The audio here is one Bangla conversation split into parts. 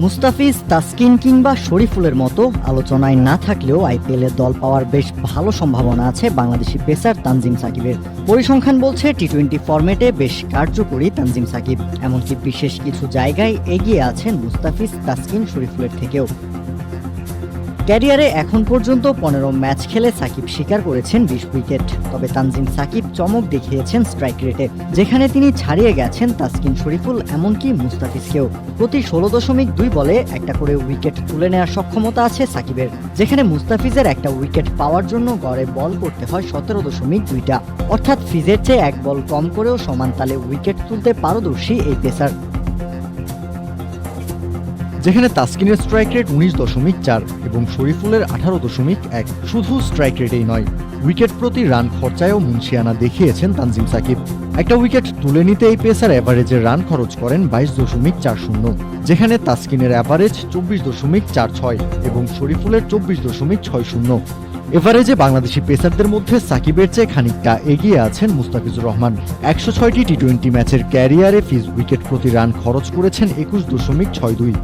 মুস্তাফিজ, তাসকিন কিংবা শরীফুলের মতো আলোচনায় না থাকলেও আইপিএলে দল পাওয়ার বেশ ভালো সম্ভাবনা আছে বাংলাদেশি পেসার তানজিম সাকিবের। পরিসংখ্যান বলছে টি-20 ফরম্যাটে বেশ কার্যকরী তানজিম সাকিব, এমনকি বিশেষ কিছু জায়গায় এগিয়ে আছেন মুস্তাফিজ, তাসকিন, শরীফুলের থেকেও। ক্যারিয়ারে এখন পর্যন্ত 15 ম্যাচ খেলে সাকিব শিকার করেছেন 20 উইকেট। তবে তানজিম সাকিব চমক দেখিয়েছেন স্ট্রাইক রেটে, যেখানে তিনি ছাড়িয়ে গেছেন তাসকিন, শরীফুল, এমনকি মুস্তাফিজকেও। প্রতি 16.2 বলে একটা করে উইকেট তুলে নেওয়ার সক্ষমতা আছে সাকিবের, যেখানে মুস্তাফিজের একটা উইকেট পাওয়ার জন্য গড়ে বল করতে হয় 17.2টা, অর্থাৎ ফিজের চেয়ে এক বল কম করেও সমান তালে উইকেট তুলতে পারদর্শী এই পেসার। যেখানে তাসকিনের স্ট্রাইক রেট 19.4 এবং শরীফুলের 18.1। শুধু স্ট্রাইক রেটেই নয়, উইকেট প্রতি রান খরচায়ও মুন্সিয়ানা দেখিয়েছেন তানজিম সাকিব। একটা উইকেট তুলে নিতে এই পেসার অ্যাভারেজের রান খরচ করেন 22.40, যেখানে তাসকিনের অ্যাভারেজ 24.46 এবং শরীফুলের 24.60। এভারেজে বাংলাদেশি পেসারদের মধ্যে সাকিবের চেয়ে খানিকটা এগিয়ে আছেন মুস্তাফিজুর রহমান। 106টি টি-20 ম্যাচের ক্যারিয়ারে ফিজ উইকেট প্রতি রান খরচ করেছেন 21.62।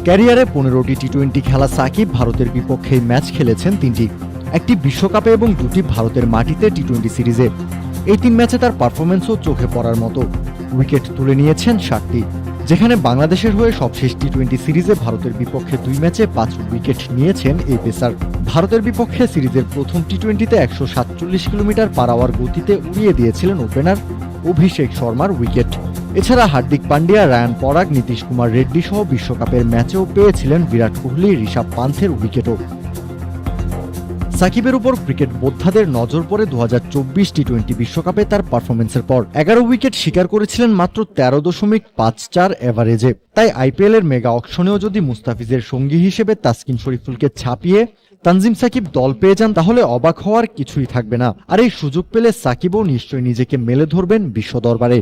ক্যারিয়ারে 15টি টি-20 খেলা সাকিব ভারতের বিপক্ষে ম্যাচ খেলেছেন 3টি, একটি বিশ্বকাপে এবং 2টি ভারতের মাটিতে টি-20 সিরিজে। এই 3 ম্যাচে তার পারফরম্যান্সও চোখে পড়ার মতো। উইকেট তুলে নিয়েছেন 7টি, যেখানে বাংলাদেশের হয়ে সবশেষ টি-20 সিরিজে ভারতের বিপক্ষে 2 ম্যাচে 5 উইকেট নিয়েছেন এই পেসার। ভারতের বিপক্ষে সিরিজের প্রথম টি-20তে 147 কিলোমিটার পার আওয়ার গতিতে উড়িয়ে দিয়েছিলেন ওপেনার অভিষেক শর্মার উইকেট। এছাড়া হার্দিক পান্ডিয়া, রায়ান পরাগ, নীতিশ কুমার রেড্ডি সহ বিশ্বকাপের ম্যাচেও পেয়েছিলেন বিরাট কোহলি, ঋষভ পান্থের উইকেটও। সাকিবের উপর ক্রিকেট বোদ্ধাদের নজর পড়ে 2024 টি-20 বিশ্বকাপে তার পারফরমেন্সের পর। 11 উইকেট শিকার করেছিলেন মাত্র 13.54 এভারেজে। তাই আইপিএলের মেগা অকশনেও যদি মুস্তাফিজের সঙ্গী হিসেবে তাসকিন, শরীফুলকে ছাপিয়ে তানজিম সাকিব দল পেয়ে যান, তাহলে অবাক হওয়ার কিছুই থাকবে না। আর এই সুযোগ পেলে সাকিবও নিশ্চয়ই নিজেকে মেলে ধরবেন বিশ্ব দরবারে।